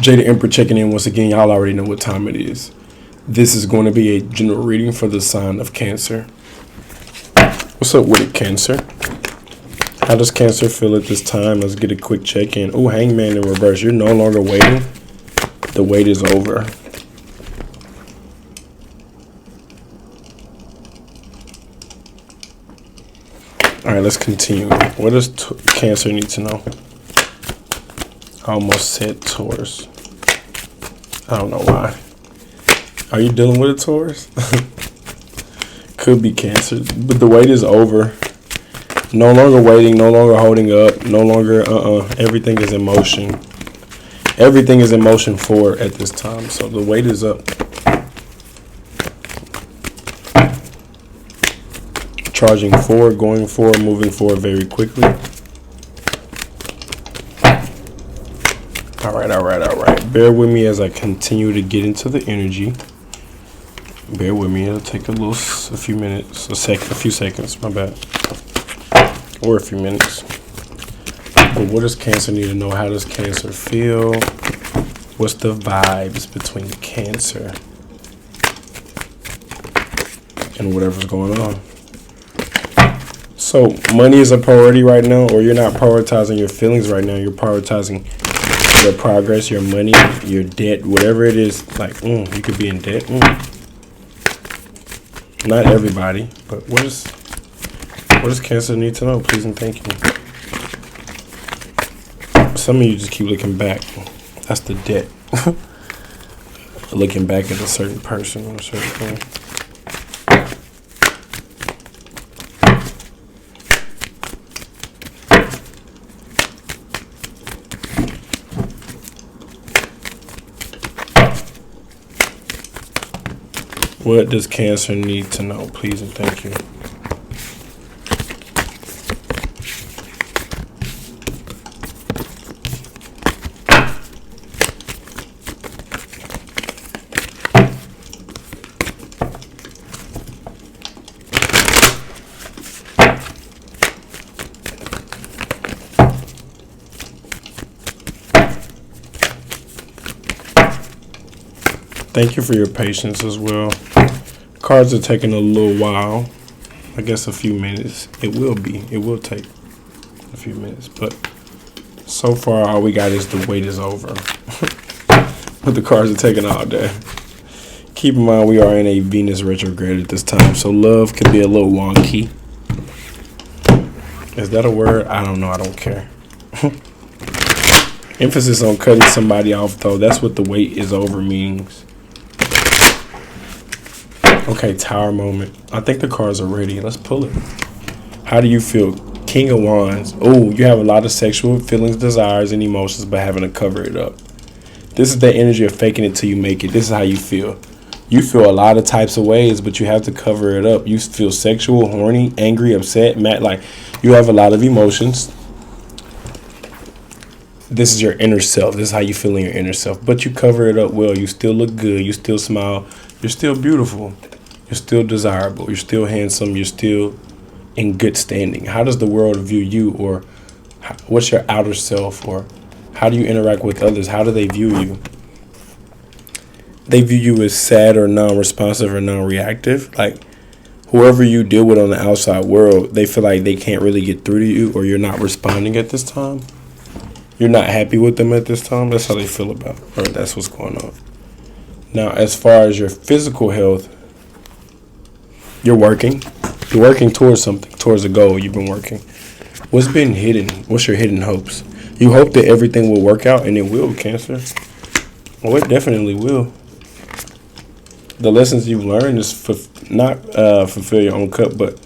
Jada Emperor checking in once again. Y'all already know what time it is. This is going to be a general reading for the sign of Cancer. What's up with it, Cancer? How does Cancer feel at this time? Let's get a quick check-in. Oh, Hangman in reverse. You're no longer waiting. The wait is over. All right, let's continue. What does Cancer need to know? I almost said Taurus. I don't know why. Are you dealing with a Taurus? Could be Cancer, but the wait is over. No longer waiting, no longer holding up, no longer everything is in motion. Everything is in motion forward at this time, so the wait is up. Charging forward, going forward, moving forward very quickly. All right. Bear with me as I continue to get into the energy. Bear with me. It'll take a few minutes, a few seconds. My bad, or a few minutes. But what does Cancer need to know? How does Cancer feel? What's the vibes between Cancer and whatever's going on? So money is a priority right now, or you're not prioritizing your feelings right now. You're prioritizing your progress, your money, your debt, whatever it is. Like, you could be in debt. Not everybody, but what does Cancer need to know? Please and thank you. Some of you just keep looking back. That's the debt. Looking back at a certain person or a certain thing. What does Cancer need to know? Please and thank you. Thank you for your patience as well. Cards are taking a little while. I guess a few minutes. It will take a few minutes. But so far, all we got is the wait is over. But the cards are taking all day. Keep in mind, we are in a Venus retrograde at this time. So love could be a little wonky. Is that a word? I don't know. I don't care. Emphasis on cutting somebody off, though. That's what the wait is over means. Okay, Tower moment. I think the cards are ready. Let's pull it. How do you feel? King of Wands. Oh, you have a lot of sexual feelings, desires, and emotions, but having to cover it up. This is the energy of faking it till you make it. This is how you feel. You feel a lot of types of ways, but you have to cover it up. You feel sexual, horny, angry, upset, mad. Like, you have a lot of emotions. This is your inner self. This is how you feel in your inner self. But you cover it up well. You still look good. You still smile. You're still beautiful. You're still desirable. You're still handsome. You're still in good standing. How does the world view you, or what's your outer self, or how do you interact with others? How do they view you? They view you as sad or non-responsive or non-reactive. Like, whoever you deal with on the outside world, they feel like they can't really get through to you, or you're not responding at this time. You're not happy with them at this time. That's how they feel about it, or that's what's going on. Now, as far as your physical health, you're working. You're working towards something, towards a goal you've been working. What's been hidden? What's your hidden hopes? You hope that everything will work out, and it will, Cancer. Well, it definitely will. The lessons you've learned is not fulfill your own cup, but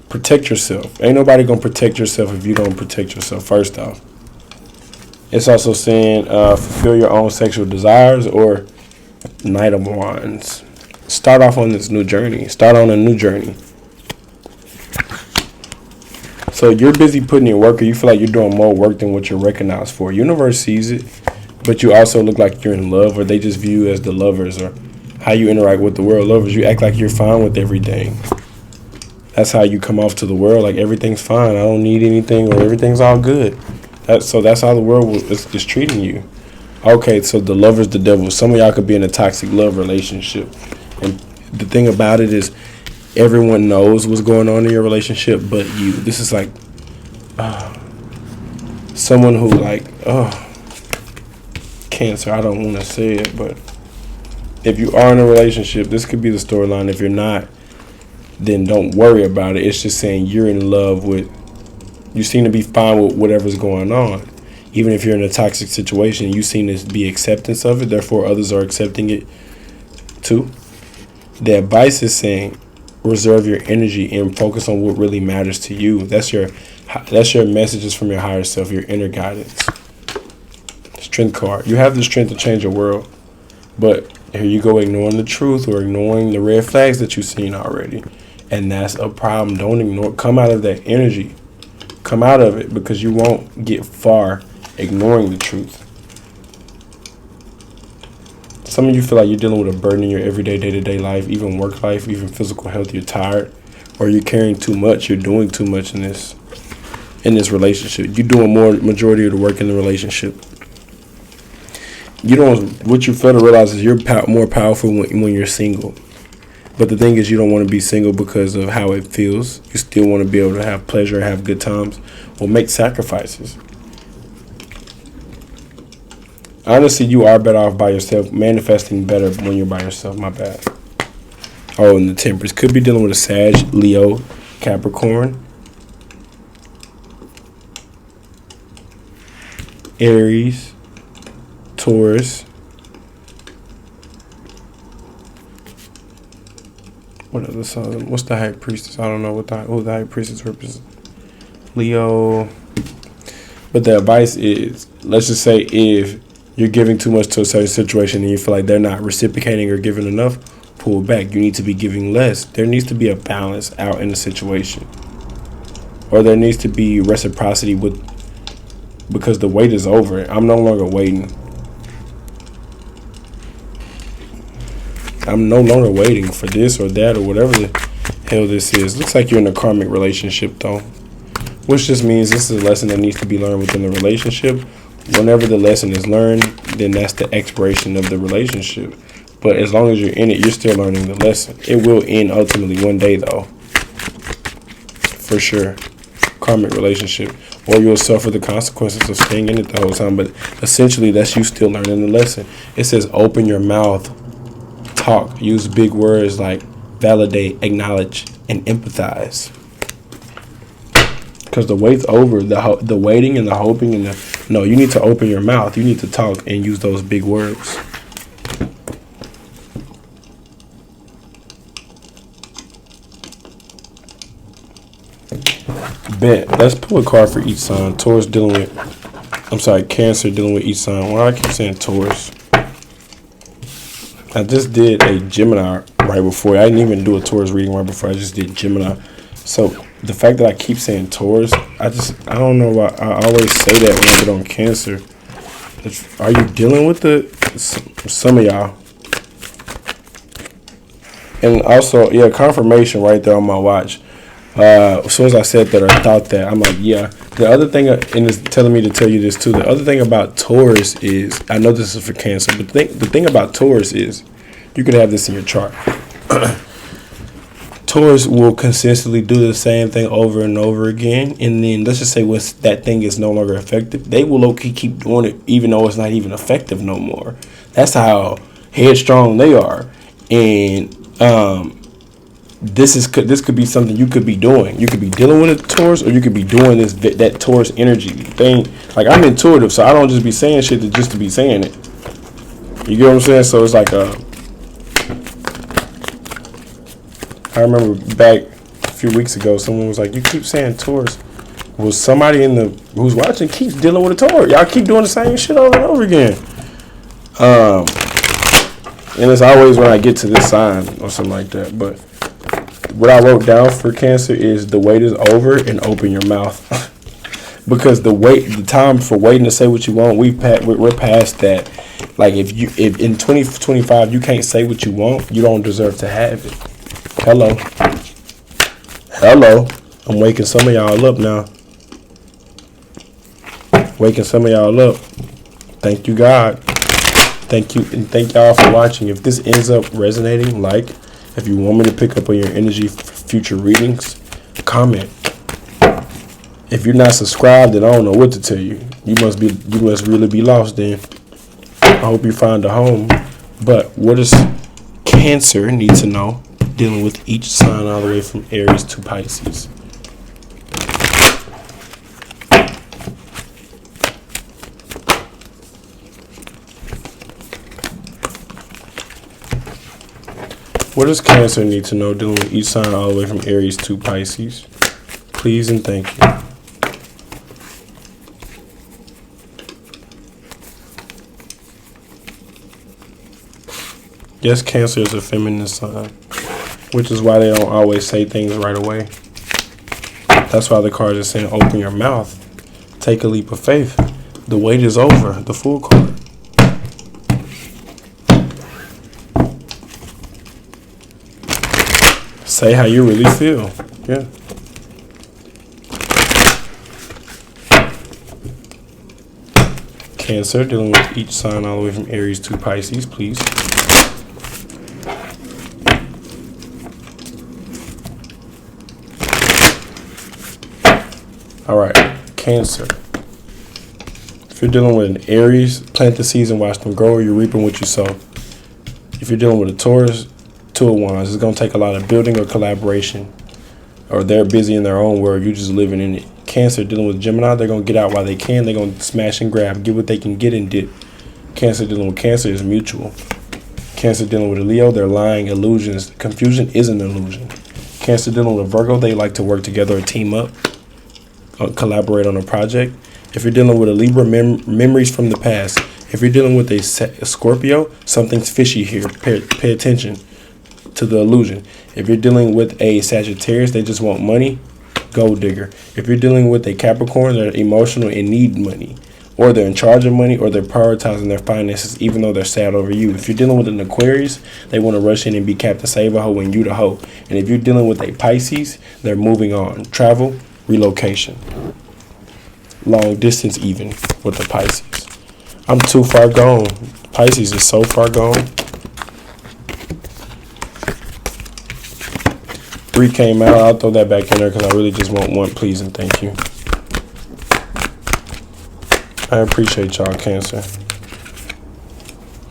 protect yourself. Ain't nobody going to protect yourself if you don't protect yourself, first off. It's also saying fulfill your own sexual desires, or Knight of Wands. Start off on this new journey. Start on a new journey. So you're busy putting in work, or you feel like you're doing more work than what you're recognized for. Universe sees it, but you also look like you're in love, or they just view you as the lovers, or how you interact with the world. Lovers, you act like you're fine with everything. That's how you come off to the world, like everything's fine. I don't need anything, or everything's all good. That's how the world is treating you. Okay, so the lover's the devil. Some of y'all could be in a toxic love relationship, and the thing about it is, everyone knows what's going on in your relationship, but you. This is like someone who like Cancer. I don't want to say it, but if you are in a relationship, this could be the storyline. If you're not, then don't worry about it. It's just saying you're in love with. You seem to be fine with whatever's going on. Even if you're in a toxic situation, you seem to be acceptance of it. Therefore, others are accepting it too. The advice is saying reserve your energy and focus on what really matters to you. That's your messages from your higher self, your inner guidance. Strength card. You have the strength to change your world. But here you go ignoring the truth or ignoring the red flags that you've seen already. And that's a problem. Don't ignore. Come out of that energy. Come out of it, because you won't get far ignoring the truth. Some of you feel like you're dealing with a burden in your everyday, day-to-day life, even work life, even physical health. You're tired, or you're carrying too much. You're doing too much in this relationship. You're doing majority of the work in the relationship. What you fail to realize is you're more powerful when you're single. But the thing is, you don't want to be single because of how it feels. You still want to be able to have pleasure, have good times. Well, make sacrifices. Honestly, you are better off by yourself. Manifesting better when you're by yourself. My bad. Oh, and the Temperance. Could be dealing with a Sag, Leo, Capricorn, Aries, Taurus. What other sign? What's the High Priestess? I don't know who the High Priestess represents. Leo. But the advice is, let's just say if you're giving too much to a certain situation and you feel like they're not reciprocating or giving enough, pull back. You need to be giving less. There needs to be a balance out in the situation. Or there needs to be reciprocity because the wait is over. I'm no longer waiting. I'm no longer waiting for this or that or whatever the hell this is. Looks like you're in a karmic relationship though. Which just means this is a lesson that needs to be learned within the relationship. Whenever the lesson is learned, then that's the expiration of the relationship. But as long as you're in it, you're still learning the lesson. It will end ultimately one day though. For sure. Karmic relationship. Or you'll suffer the consequences of staying in it the whole time. But essentially, that's you still learning the lesson. It says open your mouth. Talk. Use big words like validate, acknowledge, and empathize. Because the wait's over. The waiting and the hoping and no, you need to open your mouth. You need to talk and use those big words. Bet. Let's pull a card for each sign. Taurus dealing with, Cancer dealing with each sign. Why do I keep saying Taurus? I just did a Gemini right before. I didn't even do a Taurus reading right before. I just did Gemini. So the fact that I keep saying Taurus, I don't know why I always say that when I get on Cancer. Are you dealing with some of y'all? And also, yeah, confirmation right there on my watch. As soon as I said that or thought that, I'm like, yeah. The other thing, and it's telling me to tell you this too. The other thing about Taurus is, I know this is for Cancer, but the thing about Taurus is, you could have this in your chart. Taurus will consistently do the same thing over and over again, and then let's just say once that thing is no longer effective, they will low-key keep doing it even though it's not even effective no more. That's how headstrong they are. And this could be something you could be doing. You could be dealing with a Taurus, or you could be doing that Taurus energy thing. Like, I'm intuitive, so I don't just be saying shit just to be saying it. You get what I'm saying? So it's like I remember back a few weeks ago, someone was like, "You keep saying Taurus." Well, somebody who's watching keeps dealing with a Taurus. Y'all keep doing the same shit over and over again. And it's always when I get to this sign or something like that. But what I wrote down for Cancer is the wait is over and open your mouth. Because the time for waiting to say what you want, we're past that. Like if in 2025 you can't say what you want, you don't deserve to have it. Hello. I'm waking some of y'all up now. waking some of y'all up. Thank you, God. Thank you, and thank y'all for watching. If this ends up resonating, like, if you want me to pick up on your energy for future readings, comment. If you're not subscribed, then I don't know what to tell you. You must really be lost then. I hope you find a home. But what does Cancer need to know dealing with each sign all the way from Aries to Pisces? What does Cancer need to know dealing with each sign all the way from Aries to Pisces? Please and thank you. Yes, Cancer is a feminine sign, which is why they don't always say things right away. That's why the cards are saying open your mouth. Take a leap of faith. The wait is over. The Fool card. Say how you really feel. Yeah. Cancer, dealing with each sign all the way from Aries to Pisces, please. All right, Cancer. If you're dealing with an Aries, plant the seeds and watch them grow, or you're reaping what you sow. If you're dealing with a Taurus, Two of Wands, it's going to take a lot of building or collaboration, or they're busy in their own world, you're just living in it. Cancer, dealing with Gemini, they're going to get out while they can. They're going to smash and grab, get what they can get and dip. Cancer, dealing with Cancer is mutual. Cancer, dealing with a Leo, they're lying, illusions. Confusion is an illusion. Cancer, dealing with a Virgo, they like to work together or team up, collaborate on a project. If you're dealing with a Libra, memories from the past. If you're dealing with a Scorpio, something's fishy here. Pay attention to the illusion. If you're dealing with a Sagittarius, they just want money, gold digger. If you're dealing with a Capricorn, they're emotional and need money, or they're in charge of money, or they're prioritizing their finances even though they're sad over you. If you're dealing with an Aquarius, they want to rush in and be Captain Save a Hoe and you the hoe. And if you're dealing with a Pisces, they're moving on. Travel, relocation, long distance even with the Pisces. I'm too far gone. Pisces is so far gone. 3 came out. I'll throw that back in there because I really just want one, please and thank you. I appreciate y'all, Cancer.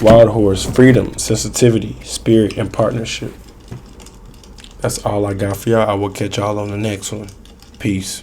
Wild Horse, freedom, sensitivity, spirit, and partnership. That's all I got for y'all. I will catch y'all on the next one. Peace.